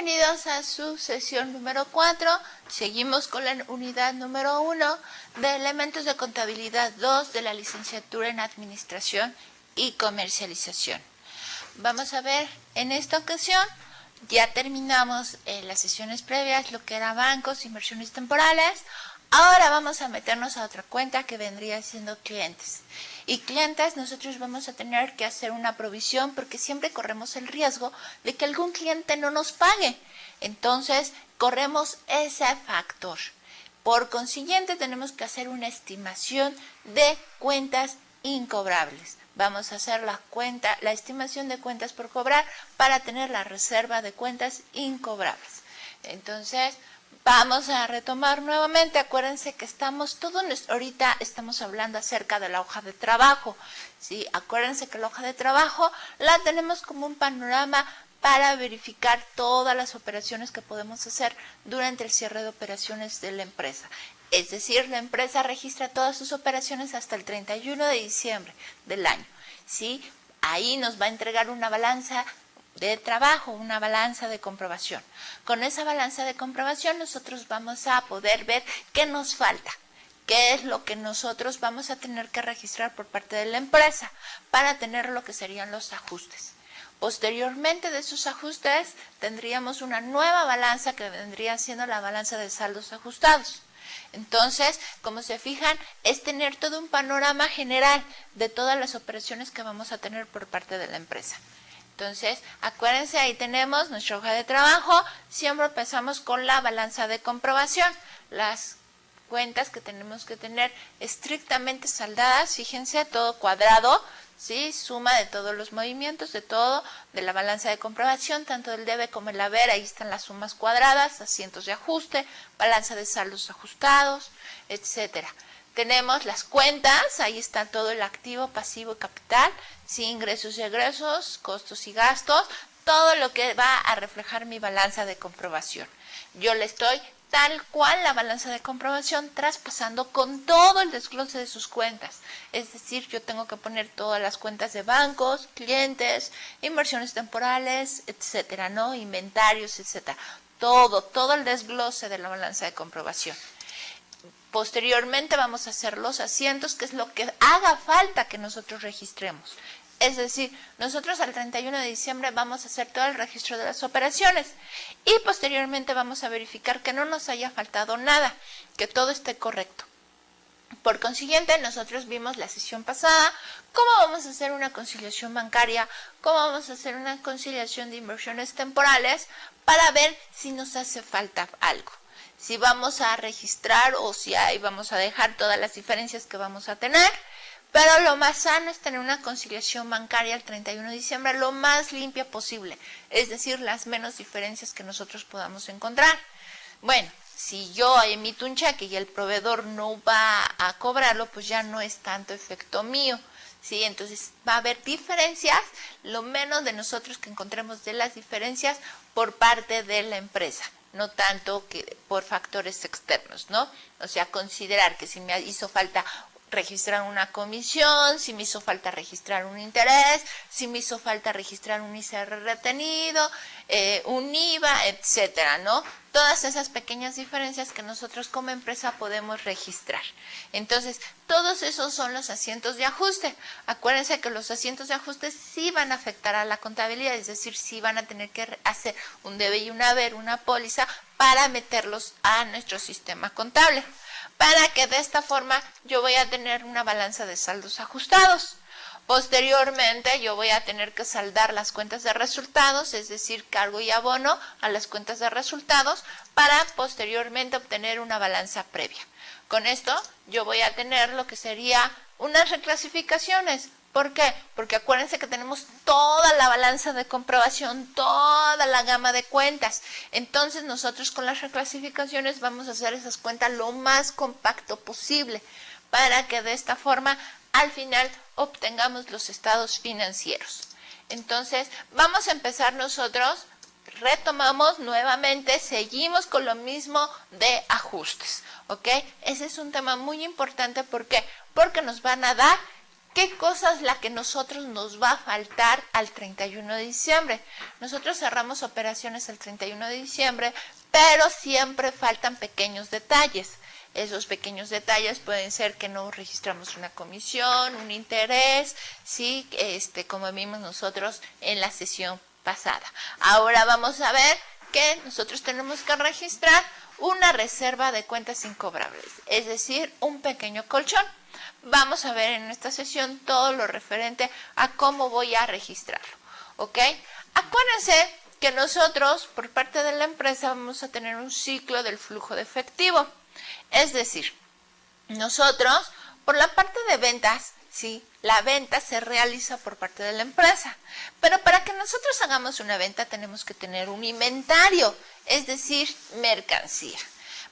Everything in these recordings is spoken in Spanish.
Bienvenidos a su sesión número 4. Seguimos con la unidad número 1 de Elementos de Contabilidad 2 de la Licenciatura en Administración y Comercialización. Vamos a ver, en esta ocasión ya terminamos las sesiones previas, lo que era bancos, inversiones temporales. Ahora vamos a meternos a otra cuenta que vendría siendo clientes. Y clientes, nosotros vamos a tener que hacer una provisión porque siempre corremos el riesgo de que algún cliente no nos pague. Entonces, corremos ese factor. Por consiguiente, tenemos que hacer una estimación de cuentas incobrables. Vamos a hacer la estimación de cuentas por cobrar para tener la reserva de cuentas incobrables. Entonces, vamos a retomar nuevamente. Acuérdense que ahorita estamos hablando acerca de la hoja de trabajo. ¿Sí? Acuérdense que la hoja de trabajo la tenemos como un panorama para verificar todas las operaciones que podemos hacer durante el cierre de operaciones de la empresa. Es decir, la empresa registra todas sus operaciones hasta el 31 de diciembre del año. ¿Sí? Ahí nos va a entregar una balanza de trabajo, una balanza de comprobación. Con esa balanza de comprobación nosotros vamos a poder ver qué nos falta, qué es lo que nosotros vamos a tener que registrar por parte de la empresa para tener lo que serían los ajustes. Posteriormente de esos ajustes tendríamos una nueva balanza que vendría siendo la balanza de saldos ajustados. Entonces, como se fijan, es tener todo un panorama general de todas las operaciones que vamos a tener por parte de la empresa. Entonces, acuérdense, ahí tenemos nuestra hoja de trabajo. Siempre empezamos con la balanza de comprobación. Las cuentas que tenemos que tener estrictamente saldadas, fíjense, todo cuadrado, ¿sí? Suma de todos los movimientos, de la balanza de comprobación, tanto del debe como el haber. Ahí están las sumas cuadradas, asientos de ajuste, balanza de saldos ajustados, etcétera. Tenemos las cuentas, ahí está todo el activo, pasivo y capital, sí, ingresos y egresos, costos y gastos, todo lo que va a reflejar mi balanza de comprobación. Yo le estoy tal cual la balanza de comprobación traspasando con todo el desglose de sus cuentas. Es decir, yo tengo que poner todas las cuentas de bancos, clientes, inversiones temporales, etcétera, ¿no? Inventarios, etcétera. Todo el desglose de la balanza de comprobación. Posteriormente vamos a hacer los asientos, que es lo que haga falta que nosotros registremos. Es decir, nosotros al 31 de diciembre vamos a hacer todo el registro de las operaciones y posteriormente vamos a verificar que no nos haya faltado nada, que todo esté correcto. Por consiguiente, nosotros vimos la sesión pasada cómo vamos a hacer una conciliación bancaria, cómo vamos a hacer una conciliación de inversiones temporales para ver si nos hace falta algo. Si vamos a registrar o si ahí vamos a dejar todas las diferencias que vamos a tener, pero lo más sano es tener una conciliación bancaria el 31 de diciembre lo más limpia posible, es decir, las menos diferencias que nosotros podamos encontrar. Bueno, si yo emito un cheque y el proveedor no va a cobrarlo, pues ya no es tanto efecto mío, ¿sí? Entonces va a haber diferencias, lo menos de nosotros que encontremos de las diferencias por parte de la empresa. No tanto que por factores externos, ¿no? O sea, considerar que si me hizo falta registrar una comisión, si me hizo falta registrar un interés, si me hizo falta registrar un ICR retenido, un IVA, etcétera, ¿no? Todas esas pequeñas diferencias que nosotros como empresa podemos registrar. Entonces, todos esos son los asientos de ajuste. Acuérdense que los asientos de ajuste sí van a afectar a la contabilidad, es decir, sí van a tener que hacer un debe y un haber, una póliza, para meterlos a nuestro sistema contable. Para que de esta forma yo voy a tener una balanza de saldos ajustados. Posteriormente yo voy a tener que saldar las cuentas de resultados, es decir, cargo y abono a las cuentas de resultados para posteriormente obtener una balanza previa. Con esto yo voy a tener lo que sería unas reclasificaciones. ¿Por qué? Porque acuérdense que tenemos toda la balanza de comprobación, toda la gama de cuentas. Entonces nosotros con las reclasificaciones vamos a hacer esas cuentas lo más compacto posible para que de esta forma al final obtengamos los estados financieros. Entonces vamos a empezar nosotros, retomamos nuevamente, seguimos con lo mismo de ajustes, ¿ok? Ese es un tema muy importante, ¿por qué? Porque nos van a dar ¿Qué cosa es la que nosotros nos va a faltar al 31 de diciembre? Nosotros cerramos operaciones el 31 de diciembre, pero siempre faltan pequeños detalles. Esos pequeños detalles pueden ser que no registramos una comisión, un interés, ¿sí? Como vimos nosotros en la sesión pasada. Ahora vamos a ver que nosotros tenemos que registrar una reserva de cuentas incobrables, es decir, un pequeño colchón. Vamos a ver en esta sesión todo lo referente a cómo voy a registrarlo, ¿ok? Acuérdense que nosotros, por parte de la empresa, vamos a tener un ciclo del flujo de efectivo. Es decir, nosotros, por la parte de ventas, ¿sí? La venta se realiza por parte de la empresa. Pero para que nosotros hagamos una venta tenemos que tener un inventario, es decir, mercancía.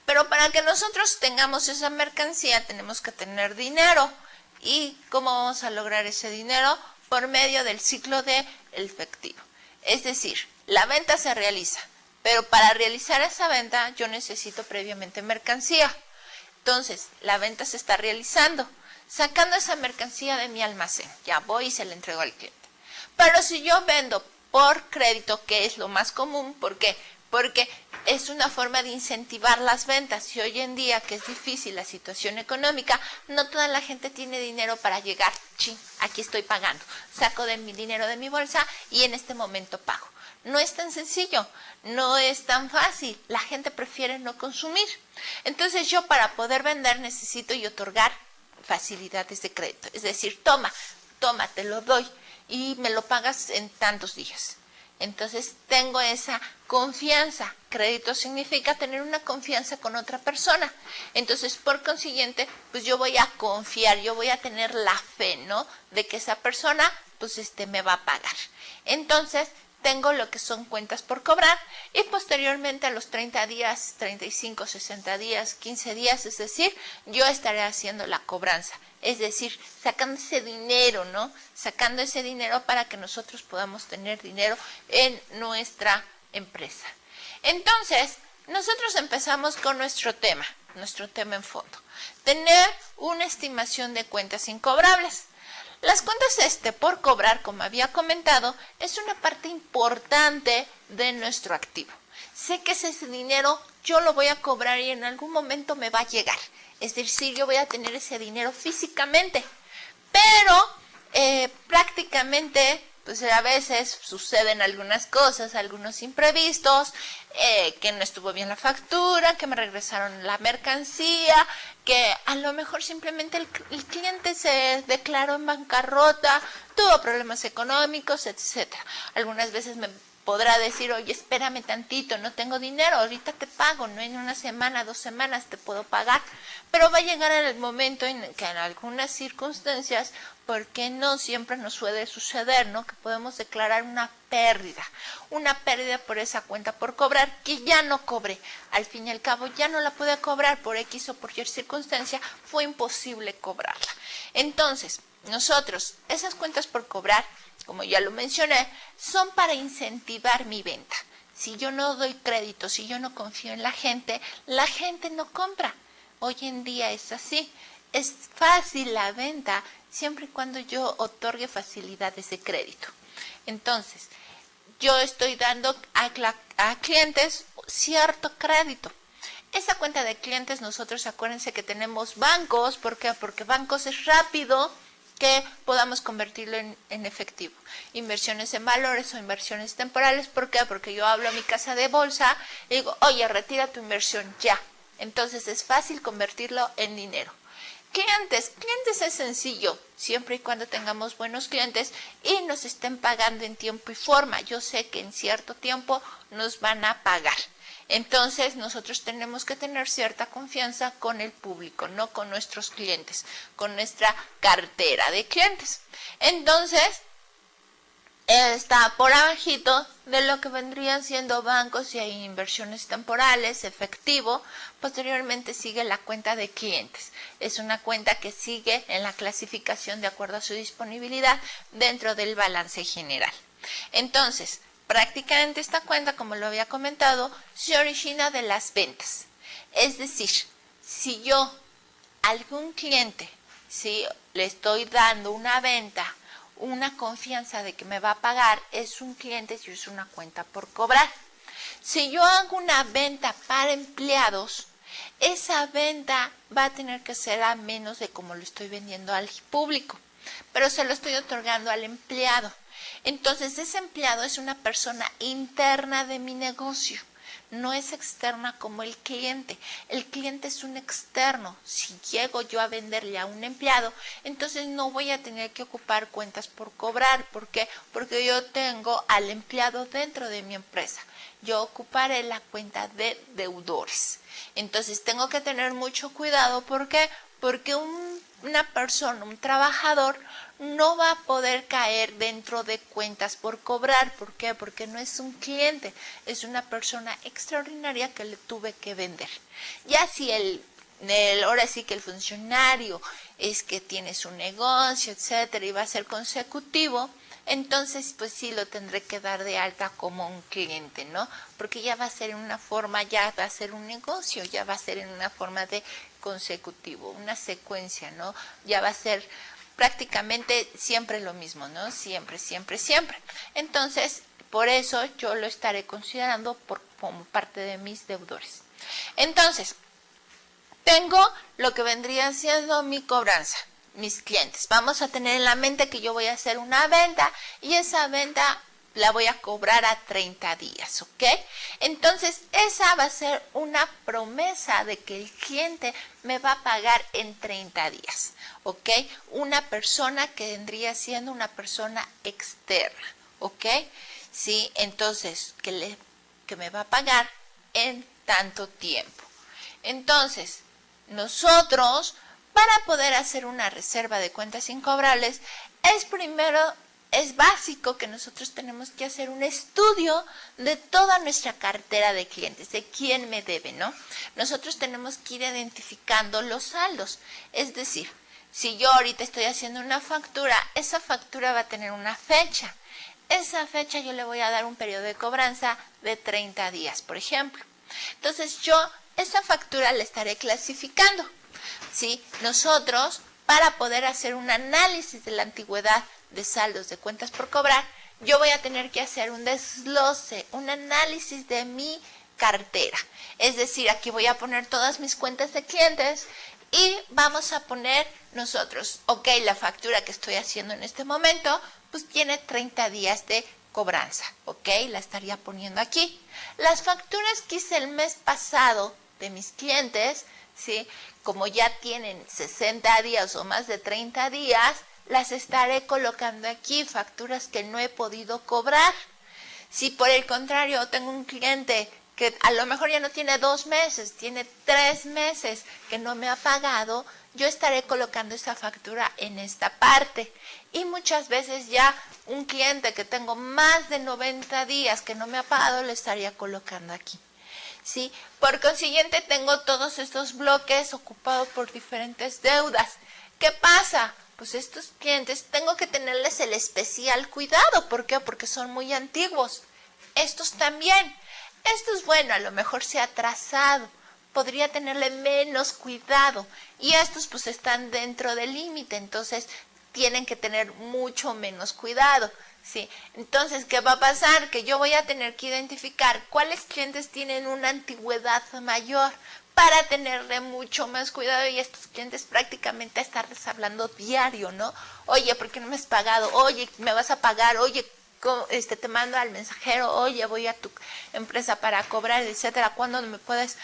Pero para que nosotros tengamos esa mercancía tenemos que tener dinero. ¿Y cómo vamos a lograr ese dinero? Por medio del ciclo de efectivo. Es decir, la venta se realiza, pero para realizar esa venta yo necesito previamente mercancía. Entonces, la venta se está realizando, sacando esa mercancía de mi almacén. Ya voy y se la entrego al cliente. Pero si yo vendo por crédito, que es lo más común, ¿por qué? Porque es una forma de incentivar las ventas. Y hoy en día, que es difícil la situación económica, no toda la gente tiene dinero para llegar. Sí, aquí estoy pagando. Saco de mi dinero de mi bolsa y en este momento pago. No es tan sencillo, no es tan fácil. La gente prefiere no consumir. Entonces yo para poder vender necesito y otorgar facilidades de crédito. Es decir, toma, te lo doy y me lo pagas en tantos días. Entonces tengo esa confianza. Crédito significa tener una confianza con otra persona. Entonces, por consiguiente, pues yo voy a confiar, yo voy a tener la fe, ¿no? De que esa persona, pues me va a pagar. Entonces, tengo lo que son cuentas por cobrar y posteriormente a los 30 días, 35, 60 días, 15 días, es decir, yo estaré haciendo la cobranza. Es decir, sacando ese dinero, ¿no? Sacando ese dinero para que nosotros podamos tener dinero en nuestra empresa. Entonces, nosotros empezamos con nuestro tema en fondo. Tener una estimación de cuentas incobrables. Las cuentas por cobrar, como había comentado, es una parte importante de nuestro activo. Sé que ese dinero yo lo voy a cobrar y en algún momento me va a llegar. Es decir, yo voy a tener ese dinero físicamente. Pero prácticamente, pues a veces suceden algunas cosas, algunos imprevistos, que no estuvo bien la factura, que me regresaron la mercancía, que a lo mejor simplemente el cliente se declaró en bancarrota, tuvo problemas económicos, etcétera. Algunas veces me podrá decir, oye, espérame tantito, no tengo dinero, ahorita te pago, no en una semana, 2 semanas te puedo pagar. Pero va a llegar el momento en que en algunas circunstancias, porque no siempre nos suele suceder, ¿no? Que podemos declarar una pérdida por esa cuenta por cobrar que ya no cobré. Al fin y al cabo ya no la pude cobrar por X o por Y circunstancia, fue imposible cobrarla. Entonces, nosotros, esas cuentas por cobrar, como ya lo mencioné, son para incentivar mi venta. Si yo no doy crédito, si yo no confío en la gente no compra. Hoy en día es así. Es fácil la venta siempre y cuando yo otorgue facilidades de crédito. Entonces, yo estoy dando a clientes cierto crédito. Esa cuenta de clientes, nosotros acuérdense que tenemos bancos. ¿Por qué? Porque bancos es rápido que podamos convertirlo en efectivo. Inversiones en valores o inversiones temporales. ¿Por qué? Porque yo hablo a mi casa de bolsa y digo, oye, retira tu inversión ya. Entonces es fácil convertirlo en dinero. Clientes es sencillo, siempre y cuando tengamos buenos clientes y nos estén pagando en tiempo y forma. Yo sé que en cierto tiempo nos van a pagar. Entonces nosotros tenemos que tener cierta confianza con el público, no con nuestros clientes, con nuestra cartera de clientes. Entonces, está por abajito de lo que vendrían siendo bancos y hay inversiones temporales, efectivo. Posteriormente sigue la cuenta de clientes. Es una cuenta que sigue en la clasificación de acuerdo a su disponibilidad dentro del balance general. Entonces, prácticamente esta cuenta, como lo había comentado, se origina de las ventas. Es decir, si yo, algún cliente, ¿sí? Le estoy dando una venta, una confianza de que me va a pagar, es un cliente si es una cuenta por cobrar. Si yo hago una venta para empleados, esa venta va a tener que ser a menos de como lo estoy vendiendo al público, pero se lo estoy otorgando al empleado. Entonces, ese empleado es una persona interna de mi negocio, no es externa como el cliente. El cliente es un externo. Si llego yo a venderle a un empleado, entonces no voy a tener que ocupar cuentas por cobrar. ¿Por qué? Porque yo tengo al empleado dentro de mi empresa. Yo ocuparé la cuenta de deudores. Entonces tengo que tener mucho cuidado. ¿Por qué? Porque una persona, un trabajador, no va a poder caer dentro de cuentas por cobrar. ¿Por qué? Porque no es un cliente, es una persona extraordinaria que le tuve que vender. Ya si ahora sí que el funcionario es que tiene su negocio, etcétera, y va a ser consecutivo, entonces pues sí lo tendré que dar de alta como un cliente, ¿no? Porque ya va a ser en una forma, ya va a ser un negocio, ya va a ser en una forma de consecutivo, una secuencia, ¿no? Ya va a ser prácticamente siempre lo mismo, ¿no? Siempre, siempre, siempre. Entonces, por eso yo lo estaré considerando como parte de mis deudores. Entonces, tengo lo que vendría siendo mi cobranza, mis clientes. Vamos a tener en la mente que yo voy a hacer una venta y esa venta la voy a cobrar a 30 días, ¿ok? Entonces, esa va a ser una promesa de que el cliente me va a pagar en 30 días, ¿ok? Una persona que vendría siendo una persona externa, ¿ok? Sí, entonces, que me va a pagar en tanto tiempo. Entonces, nosotros, para poder hacer una reserva de cuentas incobrables, es básico que nosotros tenemos que hacer un estudio de toda nuestra cartera de clientes, de quién me debe, ¿no? Nosotros tenemos que ir identificando los saldos. Es decir, si yo ahorita estoy haciendo una factura, esa factura va a tener una fecha. Esa fecha yo le voy a dar un periodo de cobranza de 30 días, por ejemplo. Entonces yo esa factura la estaré clasificando, ¿sí? Nosotros, para poder hacer un análisis de la antigüedad de saldos de cuentas por cobrar, yo voy a tener que hacer un desglose, un análisis de mi cartera. Es decir, aquí voy a poner todas mis cuentas de clientes y vamos a poner nosotros, ok, la factura que estoy haciendo en este momento, pues tiene 30 días de cobranza, ok, la estaría poniendo aquí. Las facturas que hice el mes pasado de mis clientes, ¿sí? Como ya tienen 60 días o más de 30 días, las estaré colocando aquí, facturas que no he podido cobrar. Si por el contrario tengo un cliente que a lo mejor ya no tiene 2 meses, tiene 3 meses que no me ha pagado, yo estaré colocando esa factura en esta parte. Y muchas veces ya un cliente que tengo más de 90 días que no me ha pagado, lo estaría colocando aquí, ¿sí? Por consiguiente, tengo todos estos bloques ocupados por diferentes deudas. ¿Qué pasa? Pues estos clientes tengo que tenerles el especial cuidado. ¿Por qué? Porque son muy antiguos. Estos también. Estos, bueno, a lo mejor se ha atrasado. Podría tenerle menos cuidado. Y estos pues están dentro del límite. Entonces tienen que tener mucho menos cuidado, ¿sí? Entonces, ¿qué va a pasar? Que yo voy a tener que identificar cuáles clientes tienen una antigüedad mayor para tenerle mucho más cuidado y estos clientes prácticamente estarles hablando diario, ¿no? Oye, ¿por qué no me has pagado? Oye, ¿me vas a pagar? Oye, te mando al mensajero, oye, voy a tu empresa para cobrar, etcétera. ¿Cuándo me puedes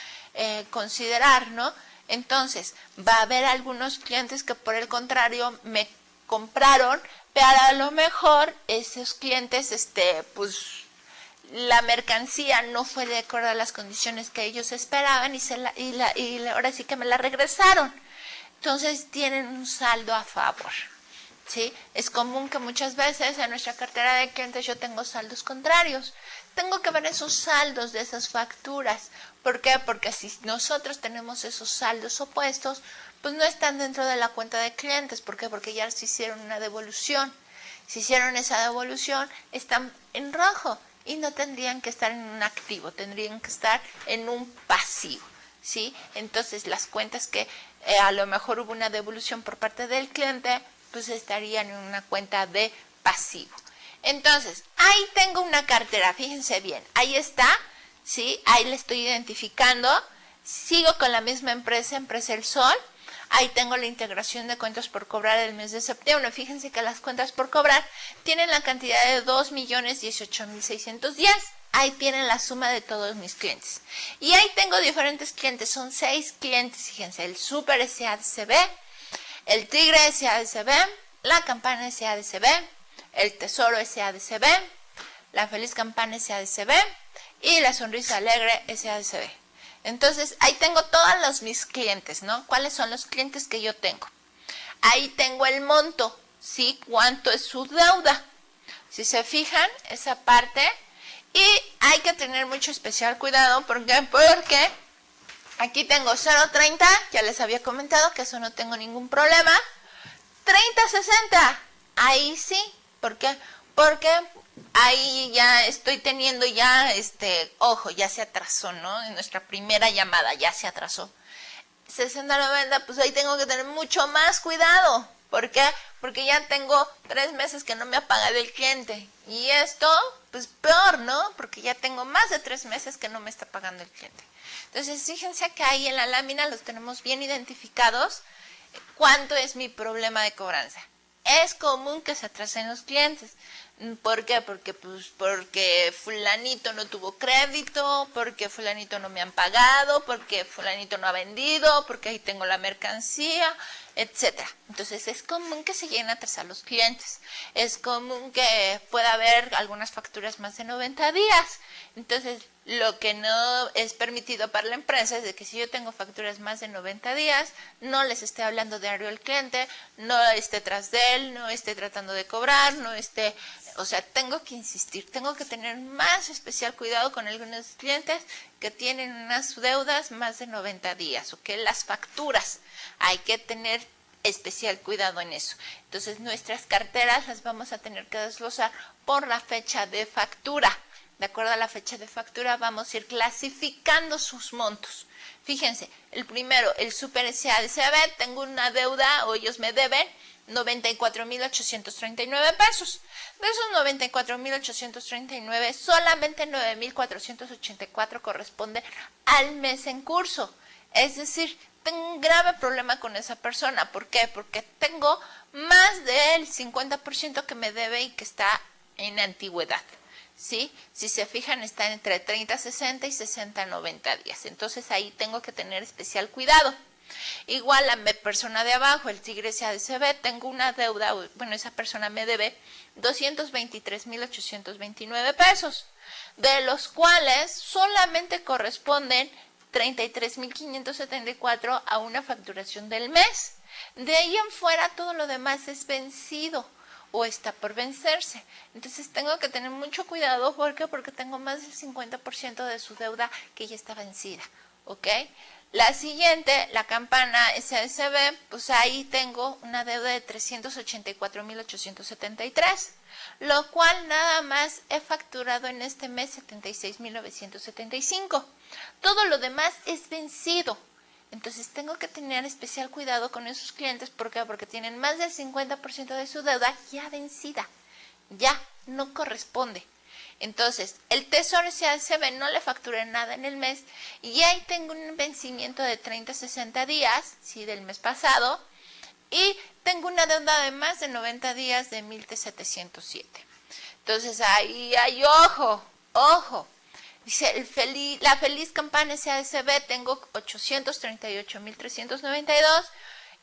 considerar, no? Entonces, va a haber algunos clientes que por el contrario me compraron, pero a lo mejor esos clientes, pues la mercancía no fue de acuerdo a las condiciones que ellos esperaban y ahora sí que me la regresaron. Entonces tienen un saldo a favor, ¿sí? Es común que muchas veces en nuestra cartera de clientes yo tengo saldos contrarios. Tengo que ver esos saldos de esas facturas. ¿Por qué? Porque si nosotros tenemos esos saldos opuestos, pues no están dentro de la cuenta de clientes. ¿Por qué? Porque ya se hicieron una devolución. Si hicieron esa devolución, están en rojo y no tendrían que estar en un activo, tendrían que estar en un pasivo, ¿sí? Entonces las cuentas que a lo mejor hubo una devolución por parte del cliente, pues estarían en una cuenta de pasivo. Entonces, ahí tengo una cartera, fíjense bien, ahí está, ¿sí? Ahí la estoy identificando, sigo con la misma empresa, Empresa El Sol. Ahí tengo la integración de cuentas por cobrar del mes de septiembre. Fíjense que las cuentas por cobrar tienen la cantidad de 2.018.610. Ahí tienen la suma de todos mis clientes. Y ahí tengo diferentes clientes, son 6 clientes, fíjense, el Super SADCB, el Tigre SADCB, la Campana SADCB, el Tesoro SADCB, la Feliz Campana SADCB y la Sonrisa Alegre SADCB. Entonces, ahí tengo todos mis clientes, ¿no? ¿Cuáles son los clientes que yo tengo? Ahí tengo el monto, ¿sí? ¿Cuánto es su deuda? Si se fijan, esa parte. Y hay que tener mucho especial cuidado, ¿por qué? Porque aquí tengo 0.30, ya les había comentado que eso no tengo ningún problema. 30.60, ahí sí, ¿por qué? Porque ahí ya estoy teniendo ojo, ya se atrasó, ¿no? En nuestra primera llamada ya se atrasó. 60.90, pues ahí tengo que tener mucho más cuidado. ¿Por qué? Porque ya tengo 3 meses que no me ha pagado el cliente. Y esto, pues peor, ¿no? Porque ya tengo más de 3 meses que no me está pagando el cliente. Entonces, fíjense que ahí en la lámina los tenemos bien identificados. ¿Cuánto es mi problema de cobranza? Es común que se atrasen los clientes. ¿Por qué? Porque fulanito no tuvo crédito, porque fulanito no me han pagado, porque fulanito no ha vendido, porque ahí tengo la mercancía, etcétera. Entonces es común que se lleguen a atrasar los clientes. Es común que pueda haber algunas facturas más de 90 días. Entonces lo que no es permitido para la empresa es de que si yo tengo facturas más de 90 días, no les esté hablando diario al cliente, no esté tras de él, no esté tratando de cobrar, o sea, tengo que insistir, tengo que tener más especial cuidado con algunos clientes que tienen unas deudas más de 90 días, o que las facturas, hay que tener especial cuidado en eso. Entonces, nuestras carteras las vamos a tener que desglosar por la fecha de factura. De acuerdo a la fecha de factura, vamos a ir clasificando sus montos. Fíjense, el primero, el Super SADCB, tengo una deuda, o ellos me deben 94.839 pesos. De esos 94.839, solamente 9.484 corresponde al mes en curso. Es decir, tengo un grave problema con esa persona. ¿Por qué? Porque tengo más del 50% que me debe y que está en antigüedad. ¿Sí? Si se fijan, está entre 30-60 y 60-90 días. Entonces ahí tengo que tener especial cuidado. Igual a mi persona de abajo, el Tigre SADCB, tengo una deuda, bueno, esa persona me debe 223.829 pesos, de los cuales solamente corresponden 33.574 a una facturación del mes. De ahí en fuera todo lo demás es vencido o está por vencerse. Entonces tengo que tener mucho cuidado. ¿Por qué? Porque tengo más del 50% de su deuda que ya está vencida. ¿Ok? La siguiente, la Campana SADCB, pues ahí tengo una deuda de 384.873, lo cual nada más he facturado en este mes 76.975. Todo lo demás es vencido. Entonces tengo que tener especial cuidado con esos clientes. ¿Por qué? Porque tienen más del 50% de su deuda ya vencida. Ya no corresponde. Entonces, el Tesoro SADCB no le facturé nada en el mes y ahí tengo un vencimiento de 30-60 días, ¿sí? Del mes pasado, y tengo una deuda de más de 90 días de 1.707. Entonces, ahí hay ojo. Dice, la Feliz Campana SADCB tengo 838.392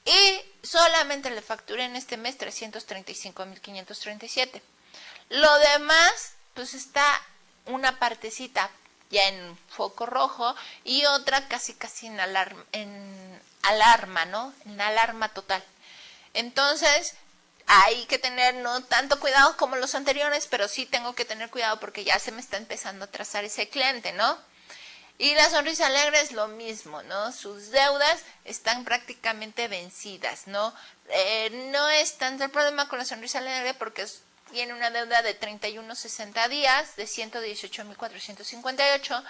y solamente le facturé en este mes 335.537. Lo demás, pues está una partecita ya en foco rojo y otra casi en alarma, ¿no? En alarma total. Entonces, hay que tener no tanto cuidado como los anteriores, pero sí tengo que tener cuidado porque ya se me está empezando a trazar ese cliente, ¿no? Y la Sonrisa Alegre es lo mismo, ¿no? Sus deudas están prácticamente vencidas, ¿no? No es tanto el problema con la Sonrisa Alegre porque tiene una deuda de 31-60 días de 118.458,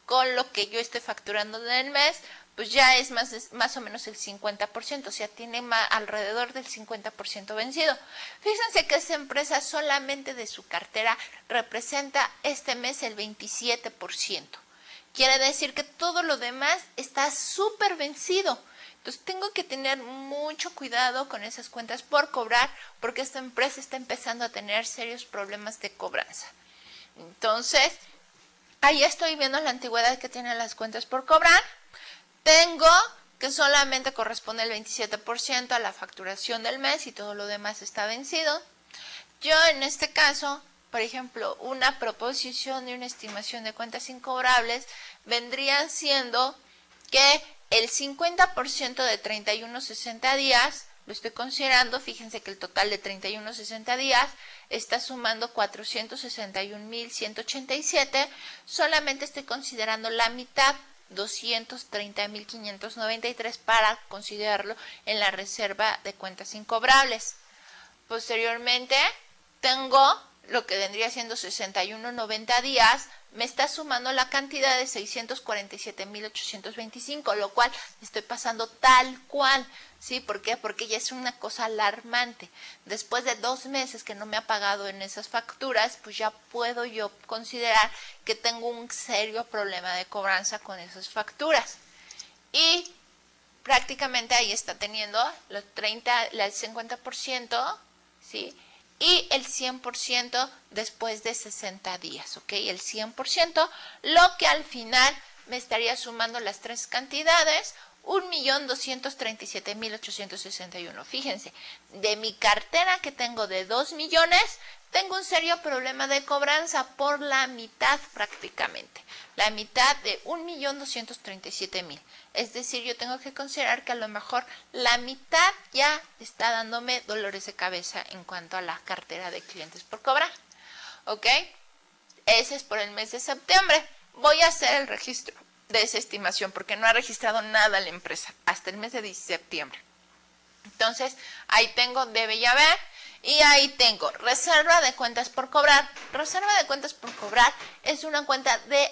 con lo que yo estoy facturando en el mes, pues ya es más o menos el 50%, o sea, tiene alrededor del 50% vencido. Fíjense que esa empresa solamente de su cartera representa este mes el 27%. Quiere decir que todo lo demás está súper vencido. Entonces tengo que tener mucho cuidado con esas cuentas por cobrar, porque esta empresa está empezando a tener serios problemas de cobranza. Entonces, ahí estoy viendo la antigüedad que tienen las cuentas por cobrar. Tengo que solamente corresponde el 27% a la facturación del mes y todo lo demás está vencido. Yo en este caso, por ejemplo, una proposición de una estimación de cuentas incobrables vendría siendo que el 50% de 31-60 días, lo estoy considerando, fíjense que el total de 31-60 días está sumando 461,187, solamente estoy considerando la mitad, 230,593 para considerarlo en la reserva de cuentas incobrables. Posteriormente tengo lo que vendría siendo 61-90 días, me está sumando la cantidad de 647,825, lo cual estoy pasando tal cual, ¿sí? ¿Por qué? Porque ya es una cosa alarmante. Después de 2 meses que no me ha pagado en esas facturas, pues ya puedo yo considerar que tengo un serio problema de cobranza con esas facturas. Y prácticamente ahí está teniendo el 50%, ¿sí? Y el 100% después de 60 días, ¿ok? El 100%, lo que al final me estaría sumando las 3 cantidades, 1,237,861. Fíjense, de mi cartera que tengo de 2 millones, tengo un serio problema de cobranza por la mitad prácticamente. La mitad de 1,237,000. Es decir, yo tengo que considerar que a lo mejor la mitad ya está dándome dolores de cabeza en cuanto a la cartera de clientes por cobrar. ¿Ok? Ese es por el mes de septiembre. Voy a hacer el registro de esa estimación porque no ha registrado nada la empresa hasta el mes de septiembre. Entonces, ahí tengo debe y haber y ahí tengo reserva de cuentas por cobrar. Reserva de cuentas por cobrar es una cuenta de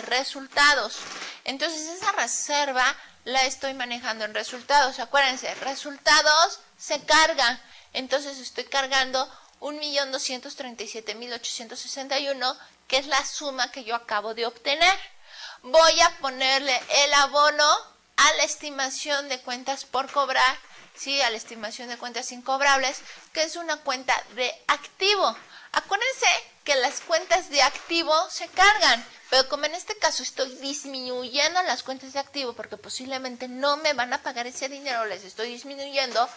resultados. Entonces, esa reserva la estoy manejando en resultados. Acuérdense, resultados se cargan. Entonces, estoy cargando 1,237,861, que es la suma que yo acabo de obtener. Voy a ponerle el abono a la estimación de cuentas por cobrar, ¿sí? A la estimación de cuentas incobrables, que es una cuenta de activo. Acuérdense que las cuentas de activo se cargan, pero como en este caso estoy disminuyendo las cuentas de activo porque posiblemente no me van a pagar ese dinero, les estoy disminuyendo,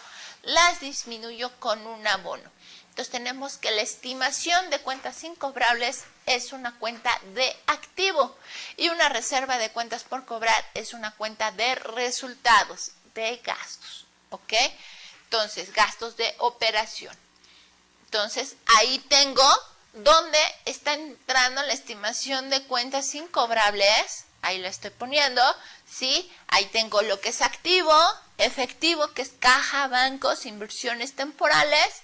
las disminuyo con un abono. Entonces tenemos que la estimación de cuentas incobrables es una cuenta de activo y una reserva de cuentas por cobrar es una cuenta de resultados, de gastos, ¿ok? Entonces, gastos de operación. Entonces, ahí tengo donde está entrando la estimación de cuentas incobrables, ahí lo estoy poniendo, ¿sí? Ahí tengo lo que es activo, efectivo, que es caja, bancos, inversiones temporales,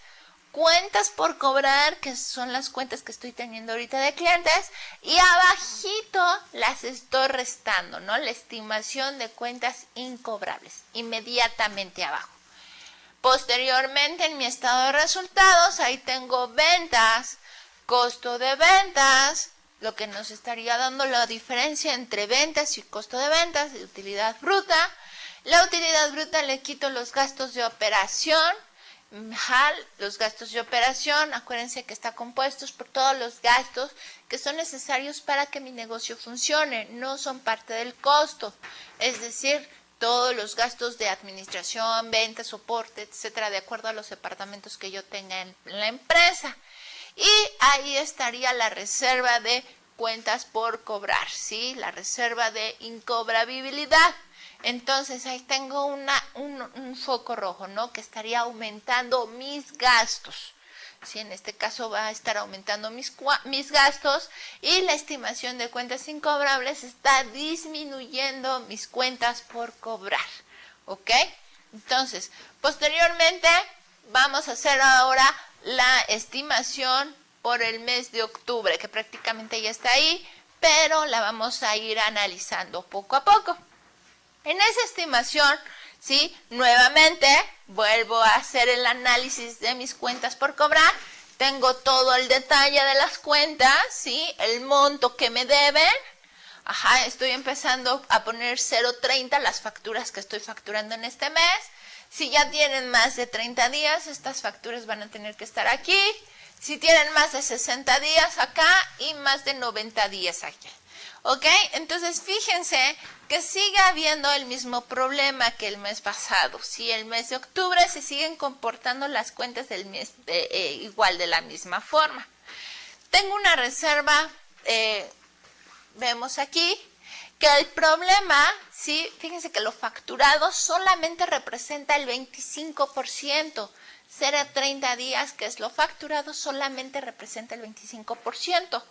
cuentas por cobrar, que son las cuentas que estoy teniendo ahorita de clientes, y abajito las estoy restando, ¿no? La estimación de cuentas incobrables, inmediatamente abajo. Posteriormente, en mi estado de resultados, ahí tengo ventas, costo de ventas, lo que nos estaría dando la diferencia entre ventas y costo de ventas, y utilidad bruta. La utilidad bruta le quito los gastos de operación. Los gastos de operación, acuérdense que está compuestos por todos los gastos que son necesarios para que mi negocio funcione, no son parte del costo, es decir, todos los gastos de administración, venta, soporte, etcétera, de acuerdo a los departamentos que yo tenga en la empresa. Y ahí estaría la reserva de cuentas por cobrar, ¿sí? La reserva de incobrabilidad. Entonces ahí tengo un foco rojo, ¿no? Que estaría aumentando mis gastos. ¿Sí? En este caso va a estar aumentando mis gastos y la estimación de cuentas incobrables está disminuyendo mis cuentas por cobrar. ¿Ok? Entonces, posteriormente vamos a hacer ahora la estimación por el mes de octubre, que prácticamente ya está ahí. pero la vamos a ir analizando poco a poco. En esa estimación, ¿sí? Nuevamente vuelvo a hacer el análisis de mis cuentas por cobrar. Tengo todo el detalle de las cuentas, ¿sí? El monto que me deben. Ajá, estoy empezando a poner 0.30 las facturas que estoy facturando en este mes. Si ya tienen más de 30 días, estas facturas van a tener que estar aquí. Si tienen más de 60 días acá y más de 90 días aquí. ¿Ok? Entonces, fíjense que sigue habiendo el mismo problema que el mes pasado. Si el mes de octubre se siguen comportando las cuentas del mes igual de la misma forma. Tengo una reserva, vemos aquí, que el problema, ¿sí? Fíjense que lo facturado solamente representa el 25%. 0 a 30 días, que es lo facturado, solamente representa el 25%.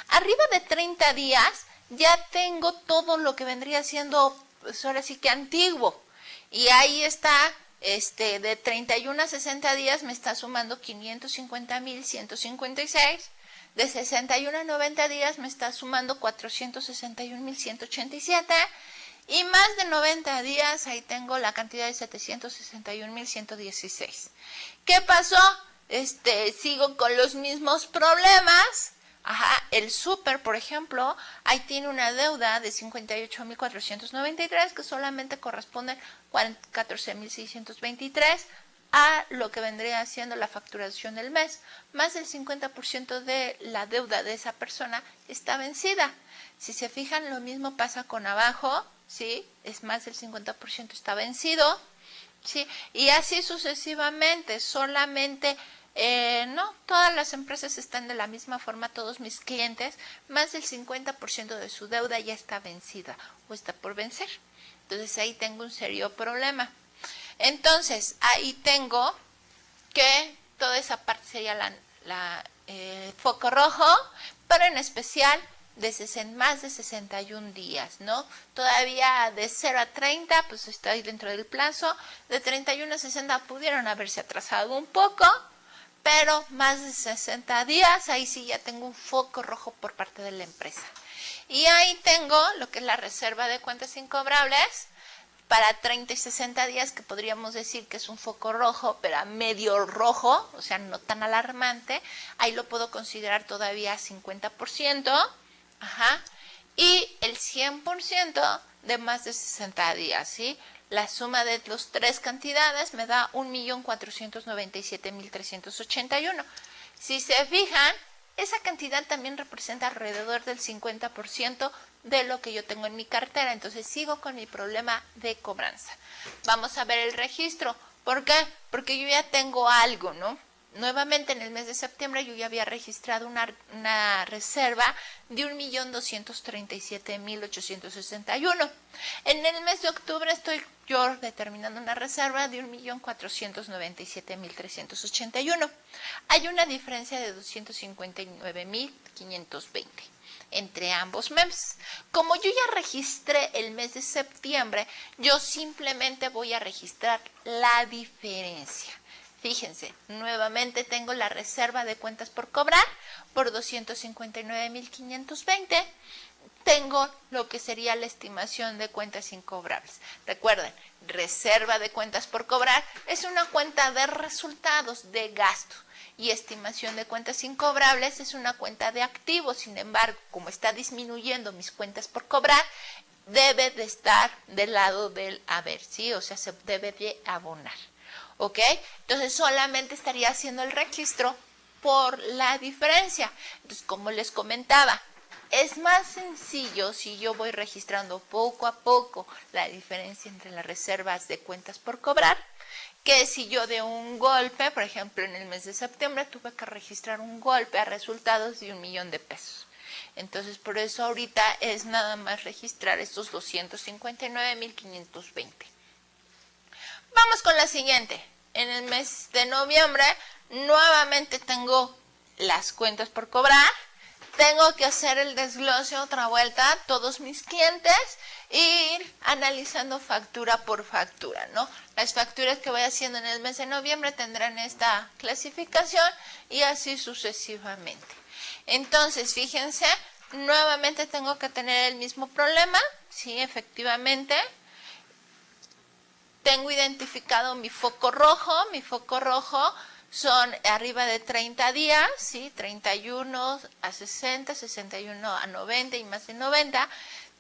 Arriba de 30 días ya tengo todo lo que vendría siendo, pues ahora sí que antiguo. Y ahí está, de 31 a 60 días me está sumando 550,156. De 61 a 90 días me está sumando 461,187. Y más de 90 días, ahí tengo la cantidad de 761,116. ¿Qué pasó? Sigo con los mismos problemas. Ajá, el súper, por ejemplo, ahí tiene una deuda de 58,493 que solamente corresponde 14,623 a lo que vendría siendo la facturación del mes. Más del 50% de la deuda de esa persona está vencida. Si se fijan, lo mismo pasa con abajo, ¿sí? Es más del 50% está vencido, ¿sí? Y así sucesivamente, solamente, no, todas las empresas están de la misma forma, todos mis clientes, más del 50% de su deuda ya está vencida o está por vencer. Entonces ahí tengo un serio problema. Entonces, ahí tengo que toda esa parte sería foco rojo, pero en especial más de 61 días, ¿no? Todavía de 0 a 30, pues estoy dentro del plazo. De 31 a 60 pudieron haberse atrasado un poco, pero más de 60 días, ahí sí ya tengo un foco rojo por parte de la empresa. Y ahí tengo lo que es la reserva de cuentas incobrables, para 30 y 60 días, que podríamos decir que es un foco rojo, pero a medio rojo, o sea, no tan alarmante. Ahí lo puedo considerar todavía 50%, ajá, y el 100% de más de 60 días, ¿sí? La suma de las tres cantidades me da 1,497,381. Si se fijan, esa cantidad también representa alrededor del 50% de lo que yo tengo en mi cartera. Entonces sigo con mi problema de cobranza. Vamos a ver el registro. ¿Por qué? Porque yo ya tengo algo, ¿no? Nuevamente en el mes de septiembre yo ya había registrado una reserva de 1,237,861. En el mes de octubre estoy yo determinando una reserva de 1,497,381. Hay una diferencia de 259,520 entre ambos meses. Como yo ya registré el mes de septiembre, yo simplemente voy a registrar la diferencia. Fíjense, nuevamente tengo la reserva de cuentas por cobrar por 259,520. Tengo lo que sería la estimación de cuentas incobrables. Recuerden, reserva de cuentas por cobrar es una cuenta de resultados de gasto. Y estimación de cuentas incobrables es una cuenta de activos. Sin embargo, como está disminuyendo mis cuentas por cobrar, debe de estar del lado del haber, ¿sí? O sea, se debe de abonar. ¿Ok? Entonces solamente estaría haciendo el registro por la diferencia. Entonces, como les comentaba, es más sencillo si yo voy registrando poco a poco la diferencia entre las reservas de cuentas por cobrar, que si yo de un golpe, por ejemplo, en el mes de septiembre tuve que registrar un golpe a resultados de 1,000,000 de pesos. Entonces, por eso ahorita es nada más registrar estos 259,520. Vamos con la siguiente. En el mes de noviembre nuevamente tengo las cuentas por cobrar. Tengo que hacer el desglose otra vuelta a todos mis clientes e ir analizando factura por factura, ¿no? Las facturas que voy haciendo en el mes de noviembre tendrán esta clasificación y así sucesivamente. Entonces, fíjense, nuevamente tengo que tener el mismo problema, sí, efectivamente. Tengo identificado mi foco rojo son arriba de 30 días, ¿sí? 31 a 60, 61 a 90 y más de 90.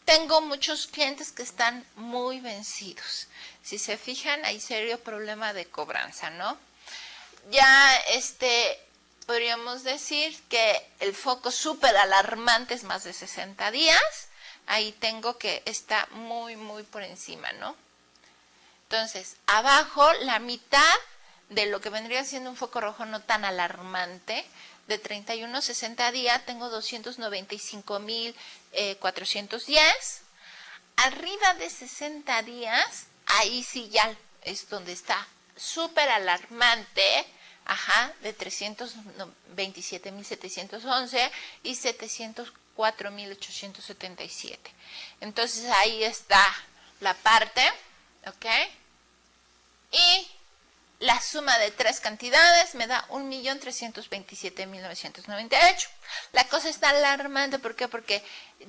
Tengo muchos clientes que están muy vencidos. Si se fijan, hay serio problema de cobranza, ¿no? Ya podríamos decir que el foco súper alarmante es más de 60 días. Ahí tengo que está muy, muy por encima, ¿no? Entonces, abajo la mitad de lo que vendría siendo un foco rojo no tan alarmante, de 31 a 60 días, tengo 295,410. Arriba de 60 días, ahí sí ya es donde está súper alarmante, de 327,711 y 704,877. Entonces ahí está la parte, ¿ok? Y la suma de tres cantidades me da 1,327,998. La cosa está alarmante, ¿por qué? Porque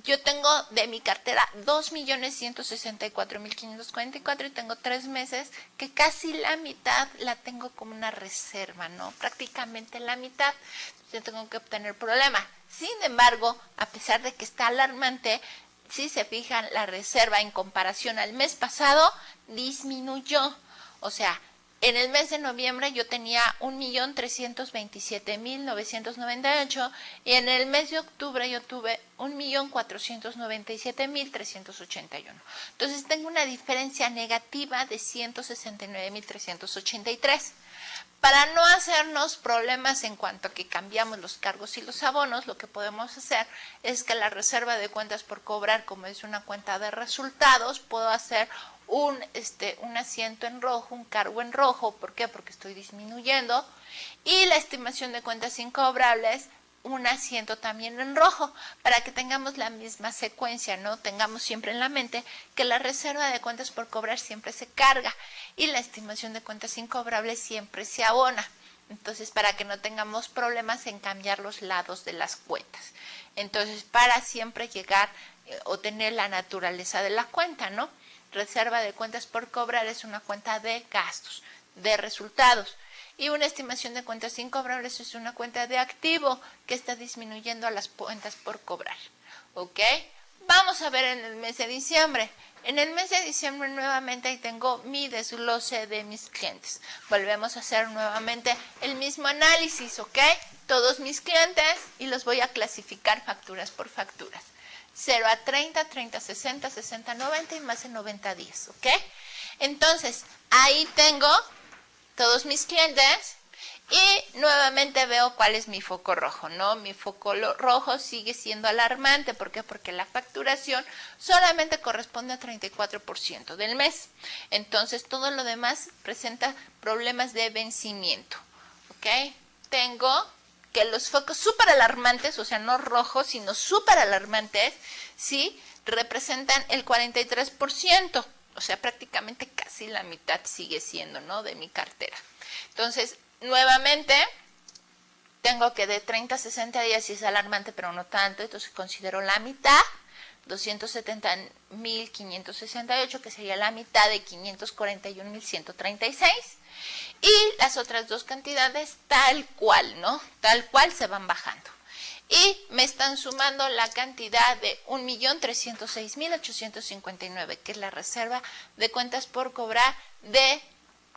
yo tengo de mi cartera 2,164,544 y tengo 3 meses que casi la mitad la tengo como una reserva, ¿no? Prácticamente la mitad. Yo tengo que obtener problema. Sin embargo, a pesar de que está alarmante, si se fijan, la reserva en comparación al mes pasado disminuyó. O sea, en el mes de noviembre yo tenía 1,327,998 y en el mes de octubre yo tuve 1,497,381. Entonces tengo una diferencia negativa de 169,383. Para no hacernos problemas en cuanto a que cambiamos los cargos y los abonos, lo que podemos hacer es que la reserva de cuentas por cobrar, como es una cuenta de resultados, puedo hacer un asiento en rojo, un cargo en rojo. ¿Por qué? Porque estoy disminuyendo. Y la estimación de cuentas incobrables, un asiento también en rojo, para que tengamos la misma secuencia, ¿no? Tengamos siempre en la mente que la reserva de cuentas por cobrar siempre se carga y la estimación de cuentas incobrables siempre se abona. Entonces, para que no tengamos problemas en cambiar los lados de las cuentas. Entonces, para siempre llegar o tener la naturaleza de la cuenta, ¿no? Reserva de cuentas por cobrar es una cuenta de gastos, de resultados. Y una estimación de cuentas incobrables es una cuenta de activo que está disminuyendo a las cuentas por cobrar. ¿Ok? Vamos a ver en el mes de diciembre. En el mes de diciembre nuevamente ahí tengo mi desglose de mis clientes. Volvemos a hacer nuevamente el mismo análisis, ¿ok? Todos mis clientes y los voy a clasificar facturas por facturas. 0 a 30, 30 a 60, 60 a 90 y más de 90 días, ¿ok? Entonces, ahí tengo todos mis clientes y nuevamente veo cuál es mi foco rojo, ¿no? Mi foco rojo sigue siendo alarmante. ¿Por qué? Porque la facturación solamente corresponde a 34% del mes. Entonces, todo lo demás presenta problemas de vencimiento, ¿ok? Tengo que los focos súper alarmantes, o sea, no rojos, sino súper alarmantes, ¿sí? Representan el 43%. O sea, prácticamente casi la mitad sigue siendo, ¿no? De mi cartera. Entonces, nuevamente, tengo que de 30 a 60 días sí es alarmante, pero no tanto. Entonces, considero la mitad, 270,568, que sería la mitad de 541,136. Y las otras dos cantidades tal cual, ¿no? Tal cual se van bajando. Y me están sumando la cantidad de 1,306,859, que es la reserva de cuentas por cobrar de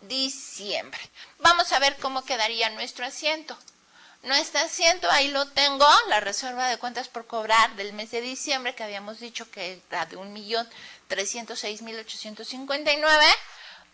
diciembre. Vamos a ver cómo quedaría nuestro asiento. Nuestro asiento, ahí lo tengo, la reserva de cuentas por cobrar del mes de diciembre, que habíamos dicho que era de 1,306,859,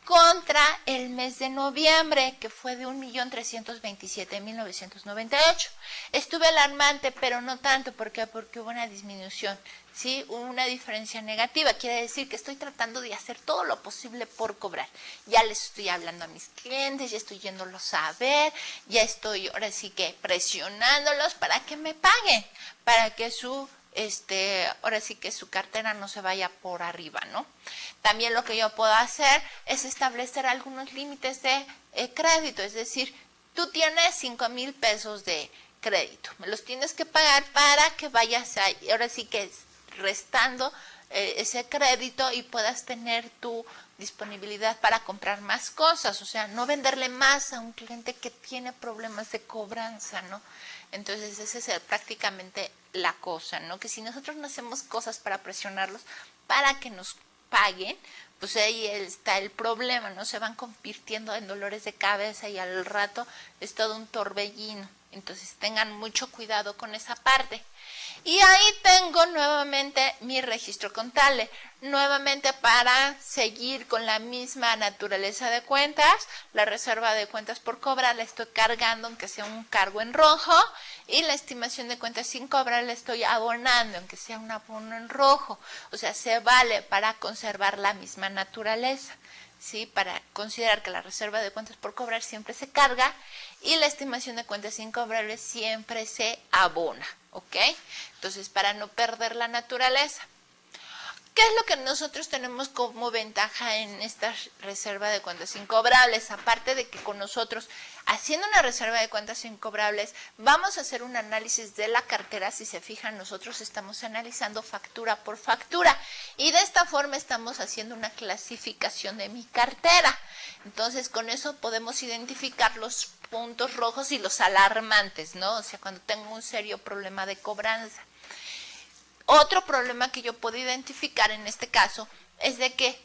contra el mes de noviembre, que fue de 1,327,998. Estuve alarmante, pero no tanto. ¿Por qué? Porque hubo una disminución, ¿sí? Hubo una diferencia negativa. Quiere decir que estoy tratando de hacer todo lo posible por cobrar. Ya les estoy hablando a mis clientes, ya estoy yéndolos a ver, ya estoy ahora sí que presionándolos para que me paguen, para que ahora sí que su cartera no se vaya por arriba, ¿no? También lo que yo puedo hacer es establecer algunos límites de crédito, es decir, tú tienes 5,000 pesos de crédito. Me los tienes que pagar para que vayas ahora sí que restando ese crédito y puedas tener tu disponibilidad para comprar más cosas, o sea, no venderle más a un cliente que tiene problemas de cobranza, ¿no? Entonces esa es prácticamente la cosa, ¿no? Que si nosotros no hacemos cosas para presionarlos para que nos paguen, pues ahí está el problema, ¿no? Se van convirtiendo en dolores de cabeza y al rato es todo un torbellino. Entonces tengan mucho cuidado con esa parte. Y ahí tengo nuevamente mi registro contable, nuevamente para seguir con la misma naturaleza de cuentas, la reserva de cuentas por cobrar la estoy cargando aunque sea un cargo en rojo y la estimación de cuentas sin cobrar la estoy abonando aunque sea un abono en rojo, o sea, se vale para conservar la misma naturaleza. ¿Sí? Para considerar que la reserva de cuentas por cobrar siempre se carga y la estimación de cuentas incobrables siempre se abona, ¿ok? Entonces, para no perder la naturaleza. ¿Qué es lo que nosotros tenemos como ventaja en esta reserva de cuentas incobrables? Aparte de que con nosotros, haciendo una reserva de cuentas incobrables, vamos a hacer un análisis de la cartera. Si se fijan, nosotros estamos analizando factura por factura y de esta forma estamos haciendo una clasificación de mi cartera. Entonces, con eso podemos identificar los puntos rojos y los alarmantes, ¿no? O sea, cuando tengo un serio problema de cobranza. Otro problema que yo puedo identificar en este caso es de que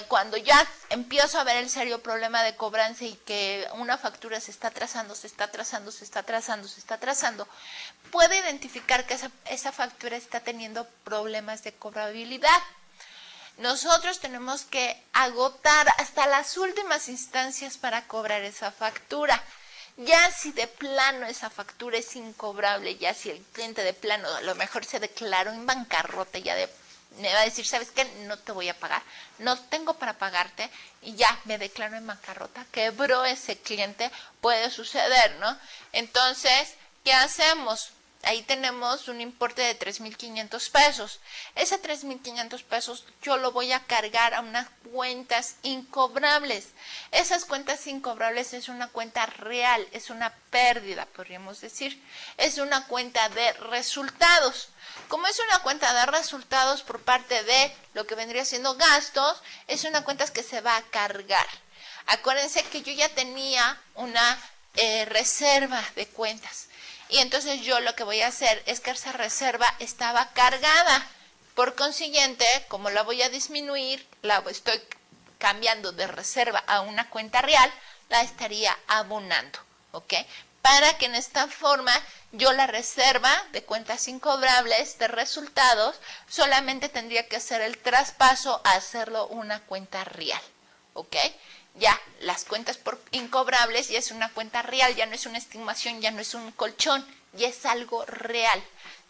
cuando ya empiezo a ver el serio problema de cobranza y que una factura se está atrasando, puedo identificar que esa factura está teniendo problemas de cobrabilidad. Nosotros tenemos que agotar hasta las últimas instancias para cobrar esa factura. Ya si de plano esa factura es incobrable, ya si el cliente de plano a lo mejor se declaró en bancarrota, me va a decir, ¿sabes qué? No te voy a pagar, no tengo para pagarte y ya me declaro en bancarrota, quebró ese cliente, puede suceder, ¿no? Entonces, ¿qué hacemos? Ahí tenemos un importe de 3,500 pesos. Ese 3,500 pesos yo lo voy a cargar a unas cuentas incobrables. Esas cuentas incobrables es una cuenta real, es una pérdida, podríamos decir. Es una cuenta de resultados. Como es una cuenta de resultados por parte de lo que vendría siendo gastos, es una cuenta que se va a cargar. Acuérdense que yo ya tenía una reserva de cuentas. Y entonces yo lo que voy a hacer es que esa reserva estaba cargada. Por consiguiente, como la voy a disminuir, la estoy cambiando de reserva a una cuenta real, la estaría abonando, ¿ok? Para que en esta forma yo la reserva de cuentas incobrables de resultados solamente tendría que hacer el traspaso a hacerlo una cuenta real, ¿ok? Ya las cuentas por incobrables ya es una cuenta real, ya no es una estimación, ya no es un colchón, ya es algo real,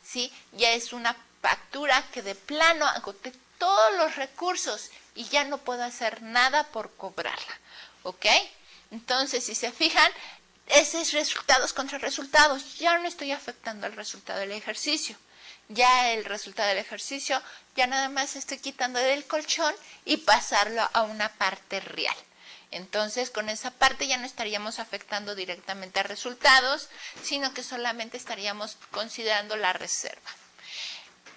¿sí? Ya es una factura que de plano agoté todos los recursos y ya no puedo hacer nada por cobrarla, ¿ok? Entonces, si se fijan, ese es resultados contra resultados, ya no estoy afectando el resultado del ejercicio. Ya el resultado del ejercicio, ya nada más estoy quitando del colchón y pasarlo a una parte real. Entonces, con esa parte ya no estaríamos afectando directamente a resultados, sino que solamente estaríamos considerando la reserva.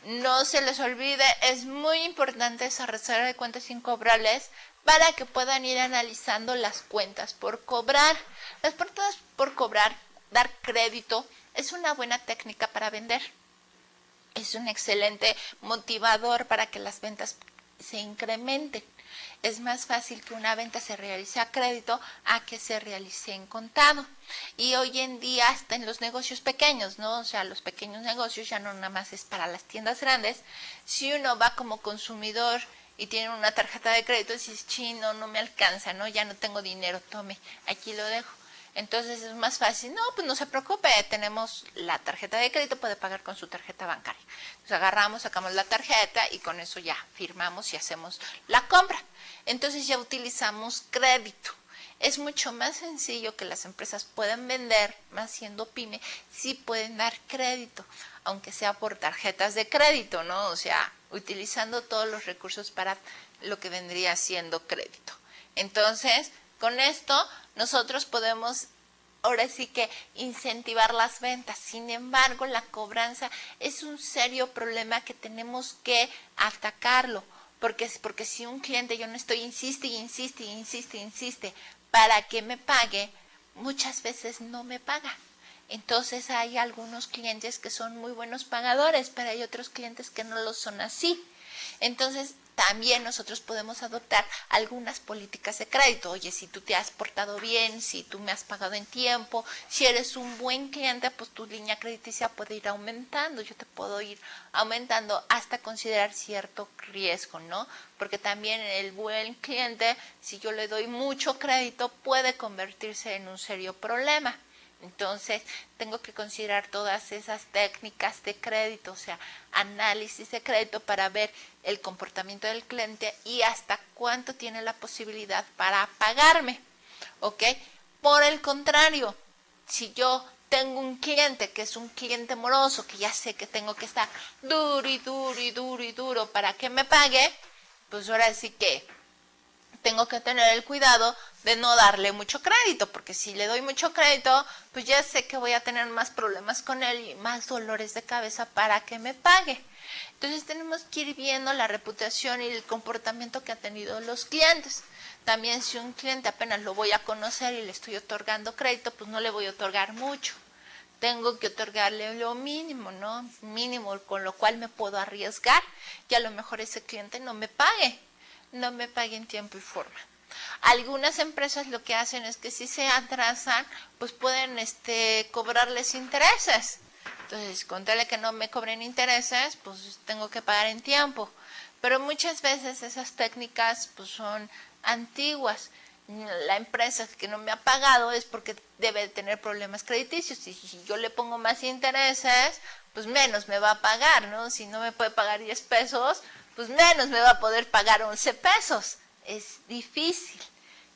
No se les olvide, es muy importante esa reserva de cuentas incobrables para que puedan ir analizando las cuentas por cobrar. Las cuentas por cobrar, dar crédito, es una buena técnica para vender. Es un excelente motivador para que las ventas se incrementen. Es más fácil que una venta se realice a crédito a que se realice en contado. Y hoy en día hasta en los negocios pequeños, ¿no? O sea, los pequeños negocios ya no nada más es para las tiendas grandes. Si uno va como consumidor y tiene una tarjeta de crédito, dices, chino, no me alcanza, ¿no? Ya no tengo dinero, tome, aquí lo dejo. Entonces es más fácil, no, pues no se preocupe, tenemos la tarjeta de crédito, puede pagar con su tarjeta bancaria. Entonces agarramos, sacamos la tarjeta y con eso ya firmamos y hacemos la compra. Entonces ya utilizamos crédito. Es mucho más sencillo que las empresas puedan vender, más siendo pyme, sí pueden dar crédito, aunque sea por tarjetas de crédito, ¿no? O sea, utilizando todos los recursos para lo que vendría siendo crédito. Entonces, con esto nosotros podemos ahora sí que incentivar las ventas. Sin embargo, la cobranza es un serio problema que tenemos que atacarlo. Porque si un cliente, yo no estoy, insiste, para que me pague, muchas veces no me paga. Entonces hay algunos clientes que son muy buenos pagadores, pero hay otros clientes que no lo son así. Entonces también nosotros podemos adoptar algunas políticas de crédito. Oye, si tú te has portado bien, si tú me has pagado en tiempo, si eres un buen cliente, pues tu línea crediticia puede ir aumentando. Yo te puedo ir aumentando hasta considerar cierto riesgo, ¿no? Porque también el buen cliente, si yo le doy mucho crédito, puede convertirse en un serio problema. Entonces, tengo que considerar todas esas técnicas de crédito, o sea, análisis de crédito para ver el comportamiento del cliente y hasta cuánto tiene la posibilidad para pagarme, ¿ok? Por el contrario, si yo tengo un cliente que es un cliente moroso, que ya sé que tengo que estar duro para que me pague, pues ahora sí que tengo que tener el cuidado de no darle mucho crédito, porque si le doy mucho crédito, pues ya sé que voy a tener más problemas con él y más dolores de cabeza para que me pague. Entonces tenemos que ir viendo la reputación y el comportamiento que han tenido los clientes. También si un cliente apenas lo voy a conocer y le estoy otorgando crédito, pues no le voy a otorgar mucho. Tengo que otorgarle lo mínimo, ¿no? Mínimo, con lo cual me puedo arriesgar y a lo mejor ese cliente no me pague en tiempo y forma. Algunas empresas lo que hacen es que si se atrasan, pues pueden cobrarles intereses. Entonces, con tal de que no me cobren intereses, pues tengo que pagar en tiempo. Pero muchas veces esas técnicas pues son antiguas. La empresa que no me ha pagado es porque debe de tener problemas crediticios. Y si yo le pongo más intereses, pues menos me va a pagar, ¿no? Si no me puede pagar 10 pesos, pues menos me va a poder pagar 11 pesos. Es difícil.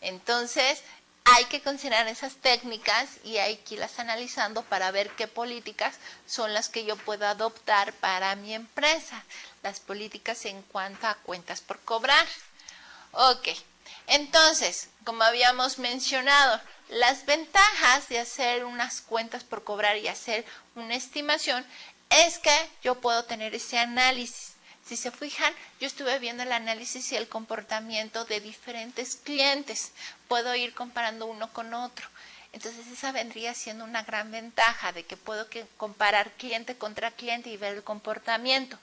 Entonces, hay que considerar esas técnicas y hay que irlas analizando para ver qué políticas son las que yo puedo adoptar para mi empresa. Las políticas en cuanto a cuentas por cobrar. Ok, entonces, como habíamos mencionado, las ventajas de hacer unas cuentas por cobrar y hacer una estimación es que yo puedo tener ese análisis. Si se fijan, yo estuve viendo el análisis y el comportamiento de diferentes clientes. Puedo ir comparando uno con otro. Entonces esa vendría siendo una gran ventaja de que puedo comparar cliente contra cliente y ver el comportamiento.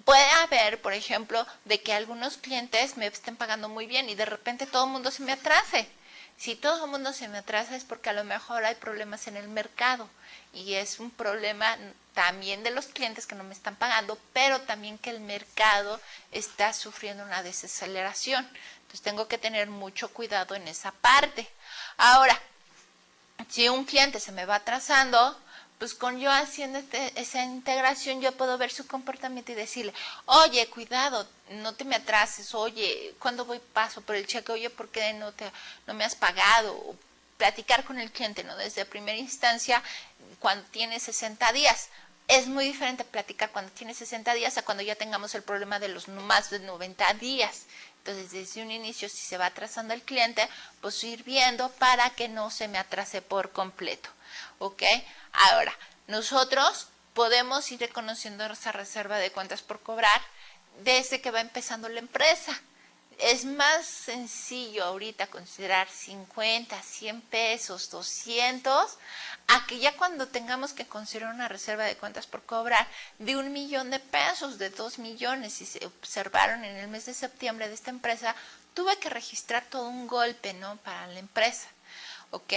Puede haber, por ejemplo, de que algunos clientes me estén pagando muy bien y de repente todo el mundo se me atrase. Si todo el mundo se me atrasa es porque a lo mejor hay problemas en el mercado y es un problema también de los clientes que no me están pagando, pero también que el mercado está sufriendo una desaceleración. Entonces tengo que tener mucho cuidado en esa parte. Ahora, si un cliente se me va atrasando, pues con yo haciendo esa integración yo puedo ver su comportamiento y decirle, oye, cuidado, no te me atrases, oye, ¿cuándo paso por el cheque? Oye, ¿por qué no me has pagado? O platicar con el cliente, ¿no? Desde primera instancia, cuando tiene 60 días. Es muy diferente platicar cuando tiene 60 días a cuando ya tengamos el problema de los más de 90 días. Entonces, desde un inicio, si se va atrasando el cliente, pues ir viendo para que no se me atrase por completo. ¿Ok? Ahora, nosotros podemos ir reconociendo esa reserva de cuentas por cobrar desde que va empezando la empresa. Es más sencillo ahorita considerar 50, 100 pesos, 200, a que ya cuando tengamos que considerar una reserva de cuentas por cobrar de 1 millón de pesos, de 2 millones, si se observaron en el mes de septiembre de esta empresa, tuve que registrar todo un golpe, ¿no? Para la empresa, ¿ok?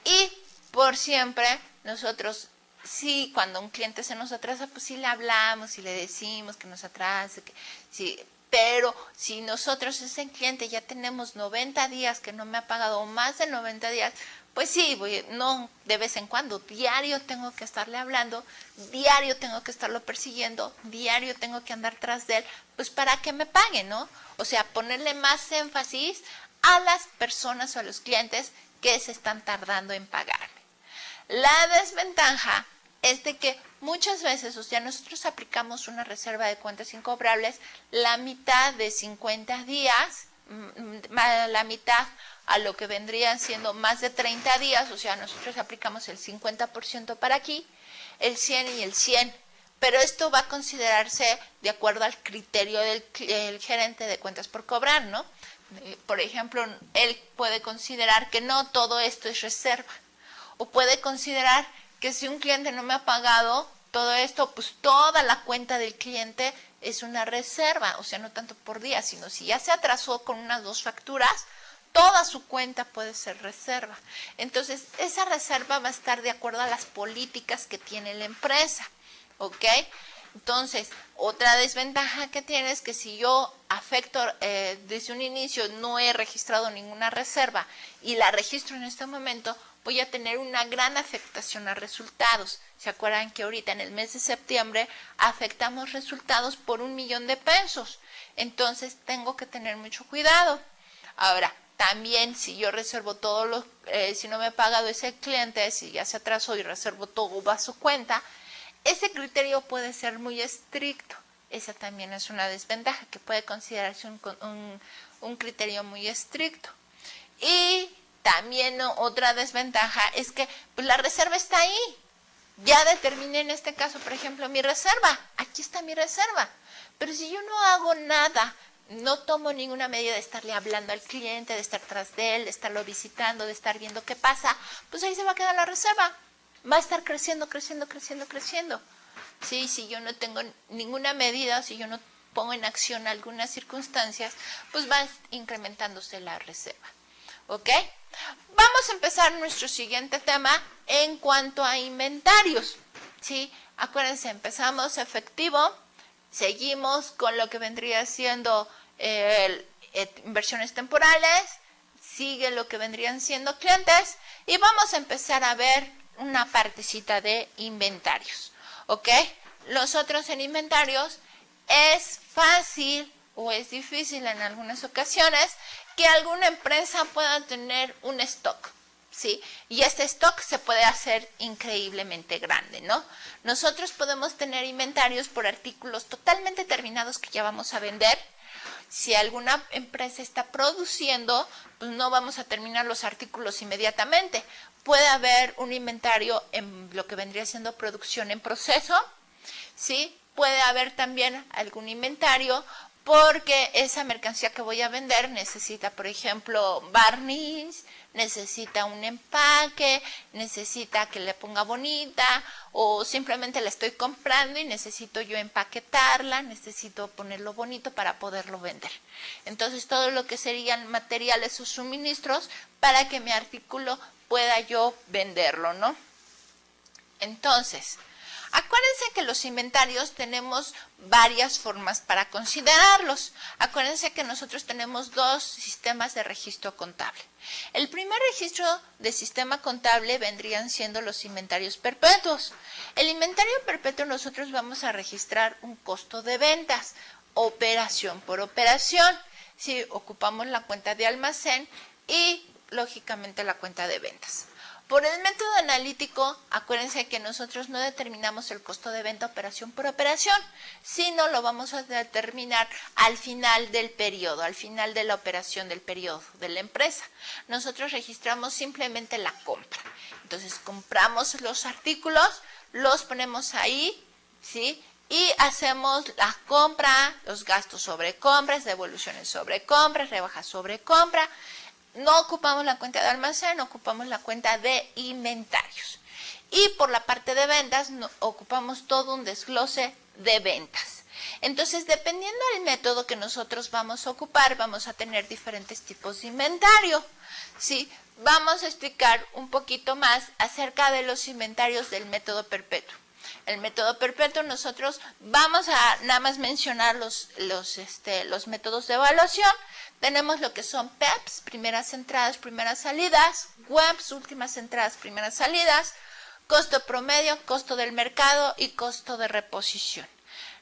Y por siempre nosotros, sí, cuando un cliente se nos atrasa, pues sí le hablamos y le decimos que nos atrase, que sí. Pero si nosotros, ese cliente, ya tenemos 90 días que no me ha pagado o más de 90 días, pues sí, no de vez en cuando, diario tengo que estarle hablando, diario tengo que estarlo persiguiendo, diario tengo que andar tras de él, pues para que me pague, ¿no? O sea, ponerle más énfasis a las personas o a los clientes que se están tardando en pagarme. La desventaja es de que muchas veces, o sea, nosotros aplicamos una reserva de cuentas incobrables la mitad de 50 días, la mitad a lo que vendrían siendo más de 30 días, o sea, nosotros aplicamos el 50% para aquí, el 100 y el 100, pero esto va a considerarse de acuerdo al criterio del gerente de cuentas por cobrar, ¿no? Por ejemplo, él puede considerar que no todo esto es reserva, o puede considerar que si un cliente no me ha pagado todo esto, pues toda la cuenta del cliente es una reserva, o sea, no tanto por día, sino si ya se atrasó con unas 2 facturas, toda su cuenta puede ser reserva. Entonces, esa reserva va a estar de acuerdo a las políticas que tiene la empresa, ¿ok? Entonces, otra desventaja que tiene es que si yo afecto desde un inicio no he registrado ninguna reserva y la registro en este momento, voy a tener una gran afectación a resultados. ¿Se acuerdan que ahorita en el mes de septiembre afectamos resultados por 1 millón de pesos? Entonces, tengo que tener mucho cuidado. Ahora, también si yo reservo todo lo, si no me ha pagado ese cliente, si ya se atrasó y reservo todo a su cuenta, ese criterio puede ser muy estricto. Esa también es una desventaja, que puede considerarse un criterio muy estricto. Y también otra desventaja es que pues, la reserva está ahí. Ya determiné en este caso, por ejemplo, mi reserva. Aquí está mi reserva. Pero si yo no hago nada, no tomo ninguna medida de estarle hablando al cliente, de estar tras de él, de estarlo visitando, de estar viendo qué pasa, pues ahí se va a quedar la reserva. Va a estar creciendo, creciendo, creciendo, creciendo. Sí, si yo no tengo ninguna medida, si yo no pongo en acción algunas circunstancias, pues va incrementándose la reserva. ¿Ok? Vamos a empezar nuestro siguiente tema en cuanto a inventarios. ¿Sí? Acuérdense, empezamos efectivo, seguimos con lo que vendría siendo inversiones temporales, sigue lo que vendrían siendo clientes y vamos a empezar a ver una partecita de inventarios, ¿ok? Nosotros en inventarios es fácil o es difícil en algunas ocasiones que alguna empresa pueda tener un stock, ¿sí? Y este stock se puede hacer increíblemente grande, ¿no? Nosotros podemos tener inventarios por artículos totalmente terminados que ya vamos a vender. Si alguna empresa está produciendo, pues no vamos a terminar los artículos inmediatamente. Puede haber un inventario en lo que vendría siendo producción en proceso, ¿sí? Puede haber también algún inventario porque esa mercancía que voy a vender necesita, por ejemplo, barniz, necesita un empaque, necesita que le ponga bonita o simplemente la estoy comprando y necesito yo empaquetarla, necesito ponerlo bonito para poderlo vender. Entonces, todo lo que serían materiales o suministros para que mi artículo pueda yo venderlo, ¿no? Entonces, acuérdense que los inventarios tenemos varias formas para considerarlos. Acuérdense que nosotros tenemos 2 sistemas de registro contable. El primer registro de sistema contable vendrían siendo los inventarios perpetuos. El inventario perpetuo nosotros vamos a registrar un costo de ventas, operación por operación. Si ocupamos la cuenta de almacén y lógicamente la cuenta de ventas. Por el método analítico, acuérdense que nosotros no determinamos el costo de venta operación por operación, sino lo vamos a determinar al final del periodo, al final de la operación del periodo de la empresa. Nosotros registramos simplemente la compra. Entonces, compramos los artículos, los ponemos ahí, ¿sí? Y hacemos la compra, los gastos sobre compras, devoluciones sobre compras, rebajas sobre compra. No ocupamos la cuenta de almacén, ocupamos la cuenta de inventarios. Y por la parte de ventas, ocupamos todo un desglose de ventas. Entonces, dependiendo del método que nosotros vamos a ocupar, vamos a tener diferentes tipos de inventario. ¿Sí? Vamos a explicar un poquito más acerca de los inventarios del método perpetuo. El método perpetuo, nosotros vamos a nada más mencionar los métodos de evaluación. Tenemos lo que son PEPs, primeras entradas, primeras salidas, WEPs, últimas entradas, primeras salidas, costo promedio, costo del mercado y costo de reposición.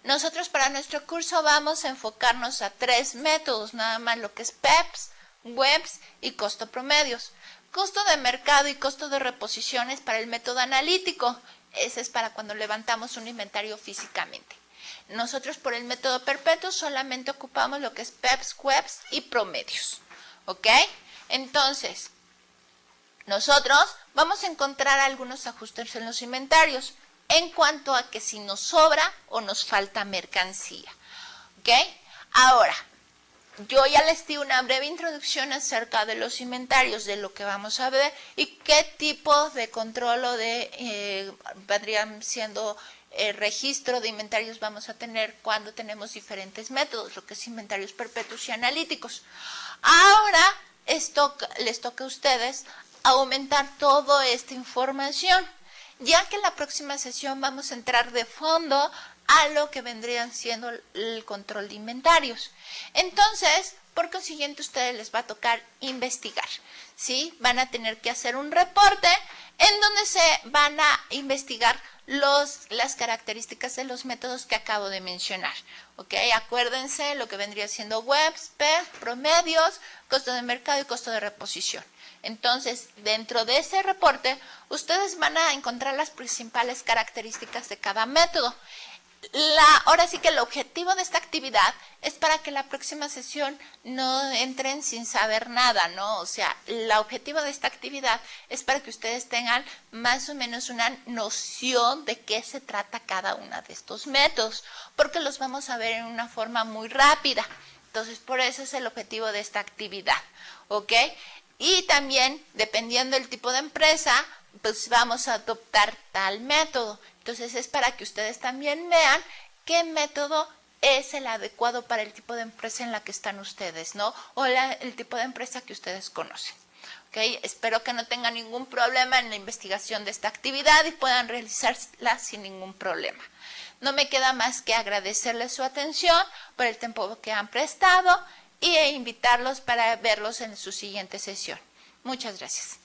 Nosotros para nuestro curso vamos a enfocarnos a 3 métodos, nada más lo que es PEPs, WEPs y costo promedios. Costo de mercado y costo de reposición es para el método analítico. Ese es para cuando levantamos un inventario físicamente. Nosotros por el método perpetuo solamente ocupamos lo que es PEPs, QEPs y promedios. ¿Ok? Entonces, nosotros vamos a encontrar algunos ajustes en los inventarios en cuanto a que si nos sobra o nos falta mercancía. ¿Ok? Ahora, yo ya les di una breve introducción acerca de los inventarios, de lo que vamos a ver y qué tipo de control o de vendrían siendo registro de inventarios vamos a tener cuando tenemos diferentes métodos, lo que es inventarios perpetuos y analíticos. Ahora les toca a ustedes aumentar toda esta información, ya que en la próxima sesión vamos a entrar de fondo a lo que vendrían siendo el control de inventarios. Entonces, por consiguiente, a ustedes les va a tocar investigar, ¿sí? Van a tener que hacer un reporte en donde se van a investigar las características de los métodos que acabo de mencionar. ¿Ok? Acuérdense lo que vendría siendo webs, PEP, promedios, costo de mercado y costo de reposición. Entonces, dentro de ese reporte, ustedes van a encontrar las principales características de cada método. Ahora sí que el objetivo de esta actividad es para que la próxima sesión no entren sin saber nada, ¿no? O sea, el objetivo de esta actividad es para que ustedes tengan más o menos una noción de qué se trata cada uno de estos métodos, porque los vamos a ver en una forma muy rápida. Entonces, por eso es el objetivo de esta actividad, ¿ok? Y también, dependiendo del tipo de empresa, pues vamos a adoptar tal método. Entonces es para que ustedes también vean qué método es el adecuado para el tipo de empresa en la que están ustedes, ¿no? O el tipo de empresa que ustedes conocen. ¿Okay? Espero que no tengan ningún problema en la investigación de esta actividad y puedan realizarla sin ningún problema. No me queda más que agradecerles su atención por el tiempo que han prestado e invitarlos para verlos en su siguiente sesión. Muchas gracias.